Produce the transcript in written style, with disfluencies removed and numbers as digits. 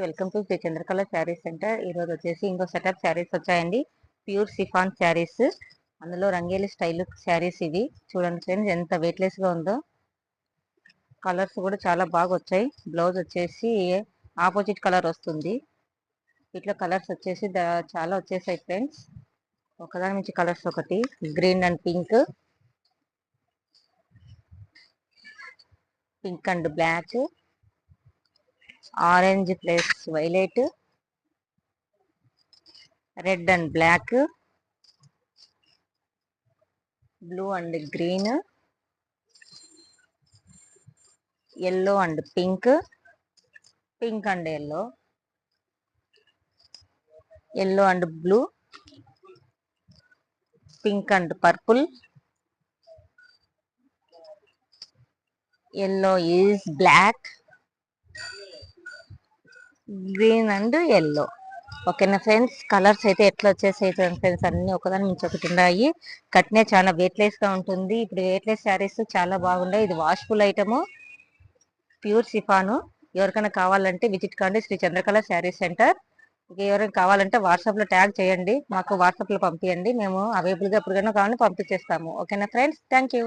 Welcome to Sri Chandrakala Sarees Centre. ఈ రోజు వచ్చేసి ఇంకో సెటప్ శారీస్ వచ్చాయండి. ప్యూర్ సిఫాన్ శారీస్, అందులో రంగేలి స్టైల్ శారీస్. ఇవి చూడండి ఫ్రెండ్స్, ఎంత వెయిట్లెస్ గా ఉందో. కలర్స్ కూడా చాలా బాగా వచ్చాయి. బ్లౌజ్ వచ్చేసి ఆపోజిట్ కలర్ వస్తుంది. వీటిలో కలర్స్ వచ్చేసి చాలా వచ్చేసాయి ఫ్రెండ్స్. ఒకదాని నుంచి కలర్స్ ఒకటి, green and pink, pink and black, orange plus violet, red and black, blue and green, yellow and pink, pink and yellow, yellow and blue, pink and purple, yellow is black, green and yellow. ఓకేనా friends, colours అయితే ఎట్లా వచ్చేసాయి friends, అన్ని ఒకదాని నుంచి ఒకటి ఉన్నాయి. కట్నే చాలా వెయిట్లెస్ గా ఉంటుంది. ఇప్పుడు వెయిట్లెస్ శారీస్ చాలా బాగున్నాయి. ఇది వాష్ఫుల్ ఐటమ్, ప్యూర్ సిఫాను. ఎవరికైనా కావాలంటే విజిట్ కండి శ్రీ చంద్రకళ శారీ సెంటర్. ఎవరైనా కావాలంటే వాట్సాప్ లో ట్యాగ్ చేయండి, మాకు వాట్సాప్ లో పంపించండి. మేము అవైలబుల్ గా ఎప్పటికైనా కావాలని పంపించేస్తాము. ఓకేనా ఫ్రెండ్స్, థ్యాంక్ యూ.